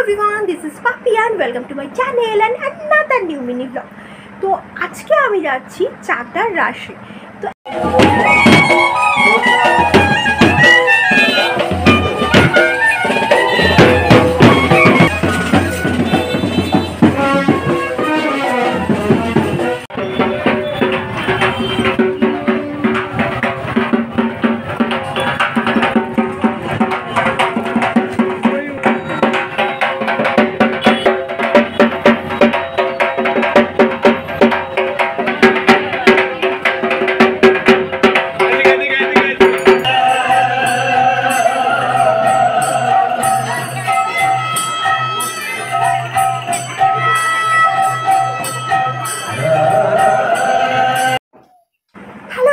everyone, this is Papi and welcome to my channel and another new mini vlog. তো আজকে আমি যাচ্ছি চাকদার রাসে। তো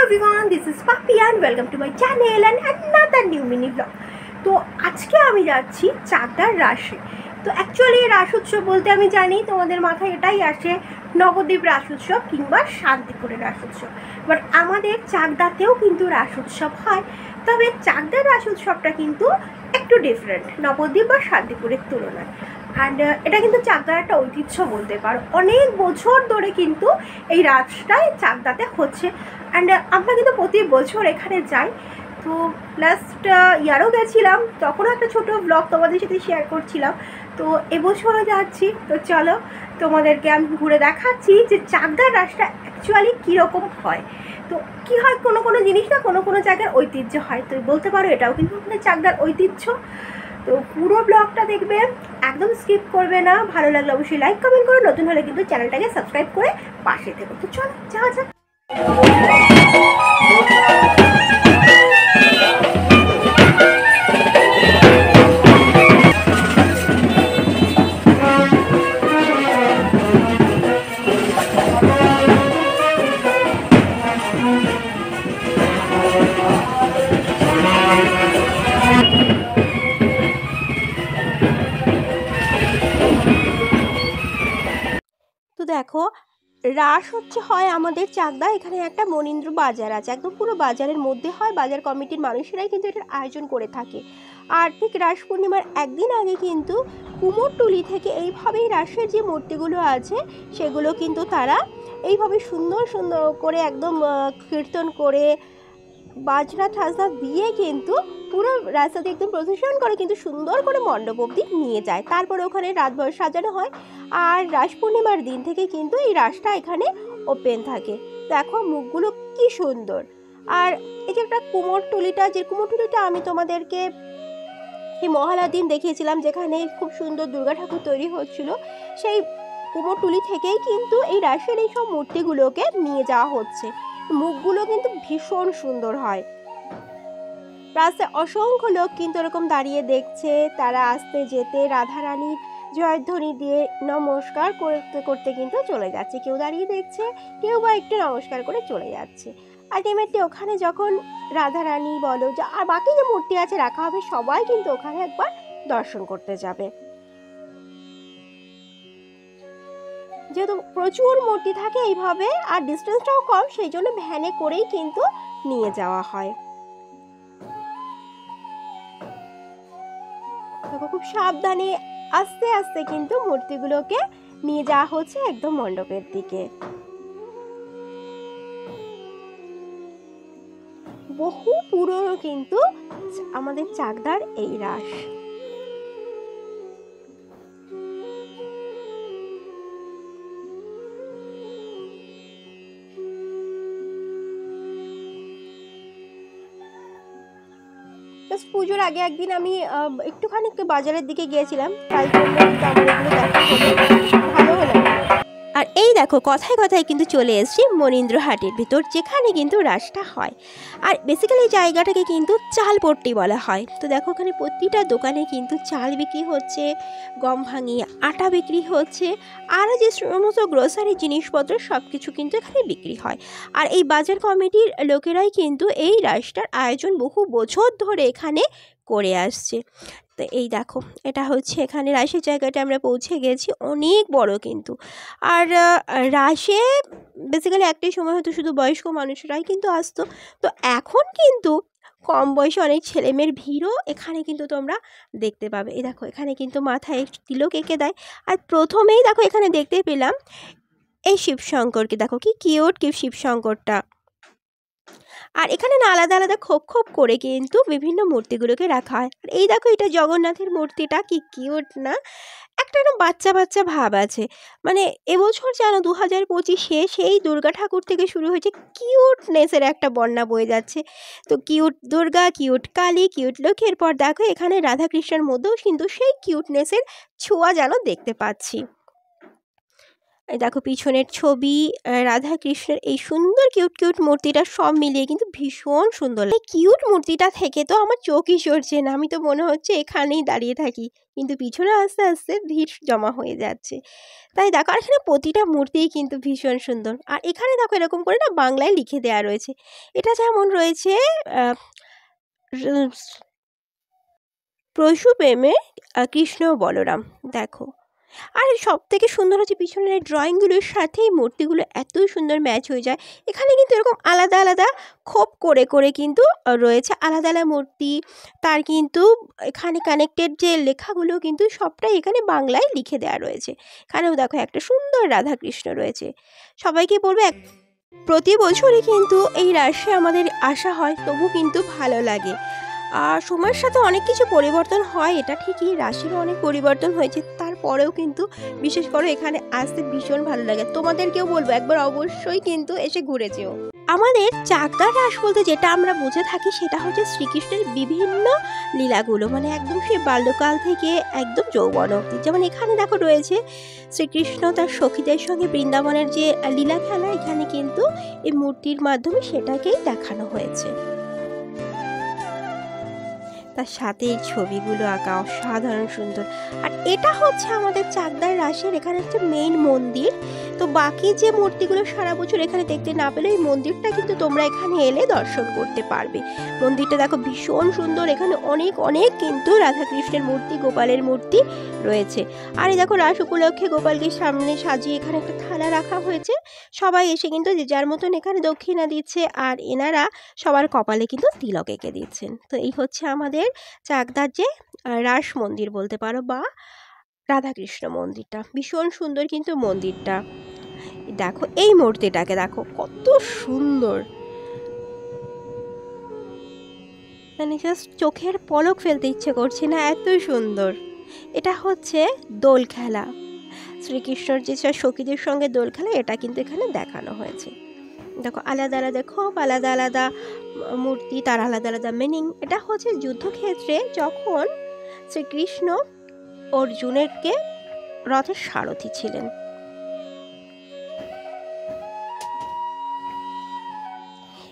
everyone, this is Papi and welcome to my channel and another new mini vlog. তো আজকে আমি যাচ্ছি চাকদার রাসে। তো অ্যাকচুয়ালি রাস উৎসব বলতে আমি জানি তোমাদের মাথায় এটাই আসে নবদ্বীপ রাস উৎসব কিংবা শান্তিপুরের রাস উৎসব, বাট আমাদের চাকদাতেও কিন্তু রাস উৎসব হয়। তবে চাকদার রাস উৎসবটা কিন্তু একটু ডিফারেন্ট নবদ্বীপ বা শান্তিপুরের তুলনায়। অ্যান্ড এটা কিন্তু চাকদার একটা ঐতিহ্য বলতে পারো, অনেক বছর ধরে কিন্তু এই রাসটাই চাকদাতে হচ্ছে। অ্যান্ড আমরা কিন্তু প্রতি বছর এখানে যাই। তো লাস্ট ইয়ারও গেছিলাম, তখনও একটা ছোটো ব্লগ তোমাদের সাথে শেয়ার করছিলাম। তো এবছরও যাচ্ছি। তো চলো তোমাদেরকে আমি ঘুরে দেখাচ্ছি যে চাকদার রাসটা অ্যাকচুয়ালি কীরকম হয়। তো কী হয়, কোনো কোনো জিনিস না কোনো জায়গার ঐতিহ্য হয়, তো বলতে পারো এটাও কিন্তু আমাদের চাকদার ঐতিহ্য। তো পুরো ব্লগটা দেখবে, একদম স্কিপ করবে না। ভালো লাগলে অবশ্যই লাইক কমেন্ট করো, নতুন হলে কিন্তু চ্যানেলটাকে সাবস্ক্রাইব করে পাশে থেকো। তো চলো যাওয়া যাক। তো দেখো, রাস হয় আমাদের চাকদা। এখানে একটা মনীন্দ্র বাজার আছে, একদম পুরো বাজারের মধ্যে হয়। বাজার কমিটির মানুষেরাই কিন্তু এটার আয়োজন করে থাকে। আর ঠিক রাস পূর্ণিমার একদিন আগে কিন্তু কুমোরটুলি থেকে এইভাবেই রাসের যে মূর্তিগুলো আছে সেগুলো কিন্তু তারা এইভাবে সুন্দর সুন্দর করে একদম কীর্তন করে বাজনা ঠাজনা দিয়ে কিন্তু পুরো রাস্তা দিয়ে একদম প্রদর্শন করে কিন্তু সুন্দর করে মণ্ডপ অবধি নিয়ে যায়। তারপরে ওখানে রাতভর সাজানো হয়। আর রাস পূর্ণিমার দিন থেকে কিন্তু এই রাসটা এখানে ওপেন থাকে। দেখো মুখগুলো কি সুন্দর। আর এই যে একটা কুমোরটুলিটা আমি তোমাদেরকে এই মহালয়ার দিন দেখিয়েছিলাম, যেখানে খুব সুন্দর দুর্গা ঠাকুর তৈরি হচ্ছিল। সেই কুমোরটুলি থেকেই কিন্তু এই রাসের এই সব মূর্তিগুলোকে নিয়ে যাওয়া হচ্ছে। মুখগুলো কিন্তু ভীষণ সুন্দর হয়। রাস্তায় অসংখ্য লোক কিন্তু এরকম দাঁড়িয়ে দেখছে। তারা আসতে যেতে রাধারানীর জয়ধ্বনি দিয়ে নমস্কার করতে করতে কিন্তু চলে যাচ্ছে। কেউ দাঁড়িয়ে দেখছে, কেউ বা একটু নমস্কার করে চলে যাচ্ছে। আলটিমেটলি ওখানে যখন রাধারানী বলো যে আর বাকি যে মূর্তি আছে রাখা হবে, সবাই কিন্তু ওখানে একবার দর্শন করতে যাবে। যেহেতু প্রচুর মূর্তি থাকে এইভাবে আর ডিস্টেন্সটাও কম, সেই জন্য ভ্যানে করেই কিন্তু নিয়ে যাওয়া হয়। দেখো খুব সাবধানে আস্তে আস্তে কিন্তু মূর্তিগুলোকে নিয়ে যাওয়া হচ্ছে একদম মণ্ডপের দিকে। বহু পুরনো কিন্তু আমাদের চাকদার এই রাস। পুজোর আগে একদিন আমি একটুখানি বাজারের দিকে গিয়েছিলাম, তাই জন্য আমার এগুলো দেখা হলো, ভালো হলো। আর এই দেখো কথায় কথায় কিন্তু চলে এসেছি মনীন্দ্র হাটের ভিতর, যেখানে কিন্তু রাসটা হয়। আর বেসিক্যালি এই জায়গাটাকে কিন্তু চালপট্টি বলা হয়। তো দেখো ওখানে প্রতিটা দোকানে কিন্তু চাল বিক্রি হচ্ছে, গম ভাঙিয়ে আটা বিক্রি হচ্ছে, আরও যে সমস্ত গ্রোসারি জিনিসপত্র সব কিছু কিন্তু এখানে বিক্রি হয়। আর এই বাজার কমিটির লোকেরাই কিন্তু এই রাসটার আয়োজন বহু বছর ধরে এখানে করে আসছে। তো এই দেখো, এটা হচ্ছে এখানে রাসের জায়গাটা আমরা পৌঁছে গেছি, অনেক বড় কিন্তু। আর রাসে বেসিক্যালি একটাই সময় হতো শুধু বয়স্ক মানুষরাই কিন্তু আসতো। তো এখন কিন্তু কম বয়সী অনেক ছেলেমেয়ের ভিড়ও এখানে কিন্তু তোমরা দেখতে পাবে। এই দেখো, এখানে কিন্তু মাথায় তিলক এঁকে দেয়। আর প্রথমেই দেখো এখানে দেখতে পেলাম এই শিবশঙ্করকে, দেখো কি কিউট কি শিবশঙ্করটা। আর এখানে না আলাদা আলাদা খোপ খোপ করে কিন্তু বিভিন্ন মূর্তিগুলোকে রাখা হয়। আর এই দেখো, এটা জগন্নাথের মূর্তিটা কি কিউট না, একটা না বাচ্চা বাচ্চা ভাব আছে। মানে এবছর যেন 2025-এ সেই দুর্গা ঠাকুর থেকে শুরু হয়েছে কিউটনেসের একটা বন্যা বয়ে যাচ্ছে। তো cute Durga, cute Kali, cute Lakshmi, এরপর দেখো এখানে রাধাকৃষ্ণের মধ্যেও কিন্তু সেই কিউটনেসের ছোঁয়া যেন দেখতে পাচ্ছি। এই দেখো পিছনের ছবি, রাধাকৃষ্ণের এই সুন্দর কিউট কিউট মূর্তিটা সব মিলিয়ে কিন্তু ভীষণ সুন্দর। এই কিউট মূর্তিটা থেকে তো আমার চোখই সরছে না, আমি তো মনে হচ্ছে এখানেই দাঁড়িয়ে থাকি, কিন্তু পিছনে আস্তে আস্তে ভিড় জমা হয়ে যাচ্ছে। তাই দেখো, আর এখানে প্রতিটা মূর্তিই কিন্তু ভীষণ সুন্দর। আর এখানে দেখো এরকম করে না বাংলায় লিখে দেওয়া রয়েছে। এটা যেমন রয়েছে প্রসূ প্রেমে কৃষ্ণ বলরাম, দেখো। আর সব থেকে সুন্দর হচ্ছে পিছনের এই ড্রয়িংগুলোর সাথে এই মূর্তিগুলো এতই সুন্দর ম্যাচ হয়ে যায়। এখানে কিন্তু এরকম আলাদা আলাদা খোপ করে করে কিন্তু রয়েছে আলাদা আলাদা মূর্তি। তার কিন্তু এখানে কানেক্টেড যে লেখাগুলো কিন্তু সবটাই এখানে বাংলায় লিখে দেওয়া রয়েছে। এখানেও দেখো একটা সুন্দর রাধাকৃষ্ণ রয়েছে। সবাইকে বলবো প্রতি বছরই কিন্তু এই রাশে আমাদের আসা হয়, তবু কিন্তু ভালো লাগে। আর সময়ের সাথে অনেক কিছু পরিবর্তন হয়, এটা ঠিকই, রাশিরও অনেক পরিবর্তন হয়েছে, তারপরেও কিন্তু বিশেষ করে এখানে আসতে ভীষণ ভালো লাগে। তোমাদেরকেও বলবো একবার অবশ্যই কিন্তু এসে ঘুরে যেও। আমাদের চাকদার রাস বলতে যেটা আমরা বুঝে থাকি সেটা হচ্ছে শ্রীকৃষ্ণের বিভিন্ন লীলাগুলো, মানে একদম সেই বাল্যকাল থেকে একদম যৌবন অবধি। যেমন এখানে দেখো রয়েছে শ্রীকৃষ্ণ তার সখীদের সঙ্গে বৃন্দাবনের যে লীলা খেলা, এখানে কিন্তু এই মূর্তির মাধ্যমে সেটাকেই দেখানো হয়েছে। তার সাথে এই ছবিগুলো আঁকা অসাধারণ সুন্দর। আর এটা হচ্ছে আমাদের চাকদার রাসের এখানে হচ্ছে মেইন মন্দির। তো বাকি যে মূর্তিগুলো সারা বছর এখানে দেখতে না পেলে এই মন্দিরটা কিন্তু তোমরা এখানে এলে দর্শন করতে পারবে। মন্দিরটা দেখো ভীষণ সুন্দর, এখানে অনেক অনেক কিন্তু রাধাকৃষ্ণের মূর্তি, গোপালের মূর্তি রয়েছে। আর এই দেখো রাস উপলক্ষে গোপালকে সামনে সাজিয়ে এখানে একটা থালা রাখা হয়েছে। সবাই এসে কিন্তু যে যার মতন এখানে দক্ষিণা দিচ্ছে, আর এনারা সবার কপালে কিন্তু তিলক এঁকে দিচ্ছেন। তো এই হচ্ছে আমাদের চাকদার যে রাস মন্দির বলতে পারো, বা রাধাকৃষ্ণ মন্দিরটা ভীষণ সুন্দর কিন্তু মন্দিরটা। দেখো এই মূর্তিটাকে দেখো কত সুন্দর, মানে জাস্ট চোখের পলক ফেলতে ইচ্ছে করছে না, এতই সুন্দর। এটা হচ্ছে দোল খেলা, শ্রীকৃষ্ণর যে সখীদের সঙ্গে দোল খেলা, এটা কিন্তু এখানে দেখানো হয়েছে। দেখো আলাদা আলাদা খোপ, আলাদা আলাদা মূর্তি, তার আলাদা আলাদা মিনিং। এটা হচ্ছে যুদ্ধক্ষেত্রে যখন শ্রীকৃষ্ণ অর্জুনেরকে রথের সারথি ছিলেন।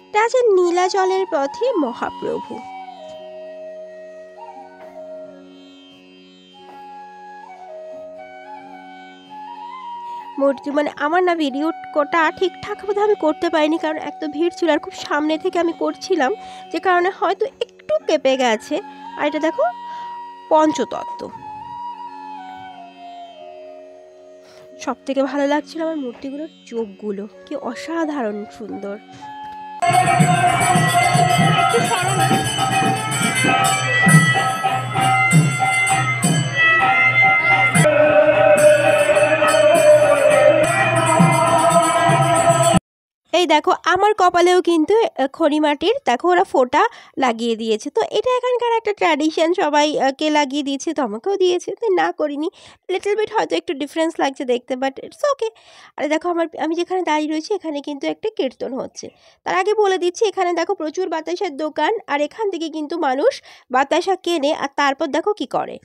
এটা আছে নীলাচলের পথে মহাপ্রভু। মূর্তি মানে আমার না ভিডিওটা ঠিকঠাক বোধ আমি করতে পারিনি, কারণ এত ভিড় ছিল আর খুব সামনে থেকে আমি করছিলাম, যে কারণে হয়তো একটু কেঁপে গেছে। আর এটা দেখো পঞ্চতত্ত্ব। সব থেকে ভালো লাগছিল আমার মূর্তিগুলোর চোখগুলো, কি অসাধারণ সুন্দর। এই দেখো আমার কপালেও কিন্তু খড়ি মাটির দেখো ওরা ফোঁটা লাগিয়ে দিয়েছে। তো এটা এখানকার একটা ট্র্যাডিশন, সবাই কে লাগিয়ে দিয়েছে, তো আমাকেও দিয়েছে, তাই না করিনি। লিটল বিট হয়তো একটু ডিফারেন্স লাগছে দেখতে, বাট ইটস ওকে। আর দেখো আমি যেখানে দাঁড়িয়ে রয়েছি এখানে কিন্তু একটা কীর্তন হচ্ছে। তার আগে বলে দিচ্ছি এখানে দেখো প্রচুর বাতাসার দোকান, আর এখান থেকে কিন্তু মানুষ বাতাসা কেনে আর তারপর দেখো কি করে।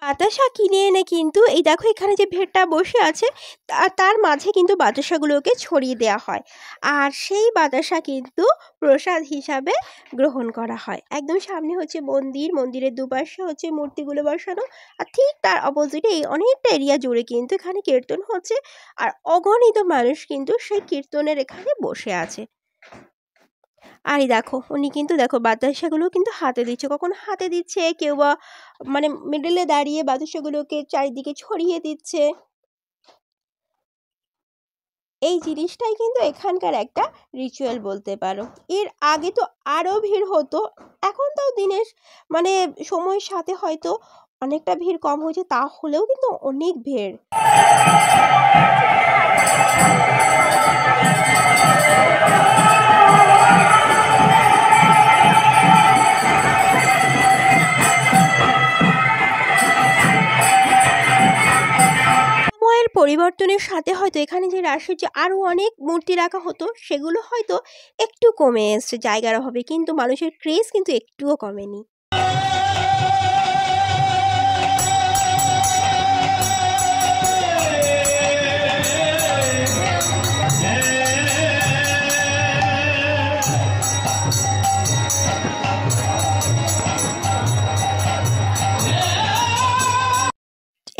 বাতাসা কিনে এনে কিন্তু কিন্তু এই দেখো এখানে যে ভেড়টা বসে আছে তার মাঝে কিন্তু বাতাসাগুলোকে ছড়িয়ে দেওয়া হয়, আর সেই বাতাসা কিন্তু প্রসাদ হিসাবে গ্রহণ করা হয়। একদম সামনে হচ্ছে মন্দির, মন্দিরের দুপাশে হচ্ছে মূর্তিগুলো বসানো, আর ঠিক তার অপোজিটে এই অনেকটা এরিয়া জুড়ে কিন্তু এখানে কীর্তন হচ্ছে, আর অগণিত মানুষ কিন্তু সেই কীর্তনের এখানে বসে আছে। আর এই দেখো উনি কিন্তু দেখো বাতাসাগুলো কিন্তু হাতে দিচ্ছে, কখনো হাতে দিচ্ছে, কেউ বা মানে মিডলে দাঁড়িয়ে বাতাসাগুলোকে চারিদিকে ছড়িয়ে দিচ্ছে। এই জিনিসটাই কিন্তু এখানকার একটা রিচুয়াল বলতে পারো। এর আগে তো আরও ভিড় হতো, এখন তাও দিনের মানে সময়ের সাথে হয়তো অনেকটা ভিড় কম হয়েছে, তাহলেও কিন্তু অনেক ভিড়। সময়ের পরিবর্তনের সাথে হয়তো এখানে যে রাসের যে আরও অনেক মূর্তি রাখা হতো সেগুলো হয়তো একটু কমে এসছে জায়গার অভাবে, কিন্তু মানুষের ক্রেজ কিন্তু একটুও কমেনি।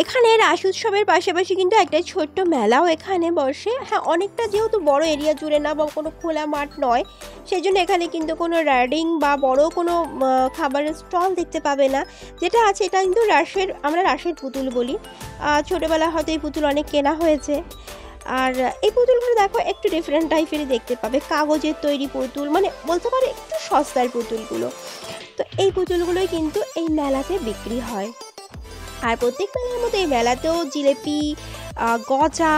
এখানে রাস উৎসবের পাশাপাশি কিন্তু একটা ছোট্ট মেলাও এখানে বসে। হ্যাঁ, অনেকটা যেহেতু বড় এরিয়া জুড়ে না বা কোনো খোলা মাঠ নয়, সেই জন্য এখানে কিন্তু কোনো রাইডিং বা বড় কোনো খাবারের স্টল দেখতে পাবে না। যেটা আছে এটা কিন্তু আমরা রাসের পুতুল বলি। ছোটোবেলায় হয়তো এই পুতুল অনেক কেনা হয়েছে। আর এই পুতুলগুলো দেখো একটু ডিফারেন্ট টাইপেরই দেখতে পাবে, কাগজের তৈরি পুতুল, মানে বলতে পারো একটু সস্তার পুতুলগুলো। তো এই পুতুলগুলোই কিন্তু এই মেলাতে বিক্রি হয়। আর প্রত্যেক মেলার মতো এই মেলাতেও জিলেপি, গজা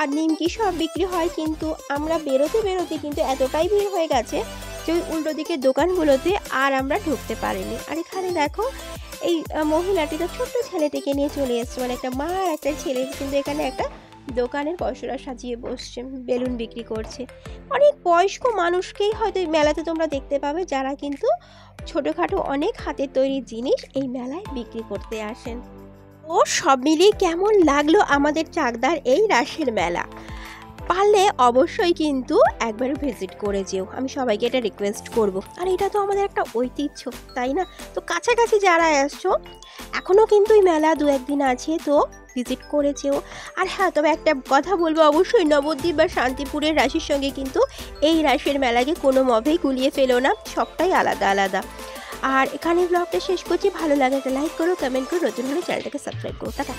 আর নিমকি সব বিক্রি হয়, কিন্তু আমরা বেরোতে বেরোতে কিন্তু এতটাই ভিড় হয়ে গেছে যে ওই উল্টো দিকের দোকানগুলোতে আর আমরা ঢুকতে পারিনি। আর এখানে দেখো এই মহিলাটি তো ছোট্ট ছেলেটিকে নিয়ে চলে এসছে, মানে একটা মা আর একটা ছেলে কিন্তু এখানে একটা দোকানের পসরা সাজিয়ে বসছে, বেলুন বিক্রি করছে। অনেক বয়স্ক মানুষকেই হয়তো এই মেলাতে তোমরা দেখতে পাবে, যারা কিন্তু ছোটোখাটো অনেক হাতের তৈরি জিনিস এই মেলায় বিক্রি করতে আসেন। ও সব মিলিয়ে কেমন লাগলো আমাদের চাকদার এই রাসের মেলা? পারলে অবশ্যই কিন্তু একবার ভিজিট করে যেও, আমি সবাইকে এটা রিকোয়েস্ট করব। আর এটা তো আমাদের একটা ঐতিহ্য, তাই না? তো কাছাকাছি যারা আসছো, এখনও কিন্তু এই মেলা 2-1 দিন আছে, তো ভিজিট করে যেও। আর হ্যাঁ, তবে একটা কথা বলবো, অবশ্যই নবদ্বীপ বা শান্তিপুরের রাসের সঙ্গে কিন্তু এই রাসের মেলাকে কোনো মতেই গুলিয়ে ফেলো না, সবটাই আলাদা আলাদা। আর এখানে ব্লগটা শেষ করছি, ভালো লাগে একটা লাইক করো, কমেন্ট করো, নতুন হলে চ্যানেলটাকে সাবস্ক্রাইব করো। টাটা।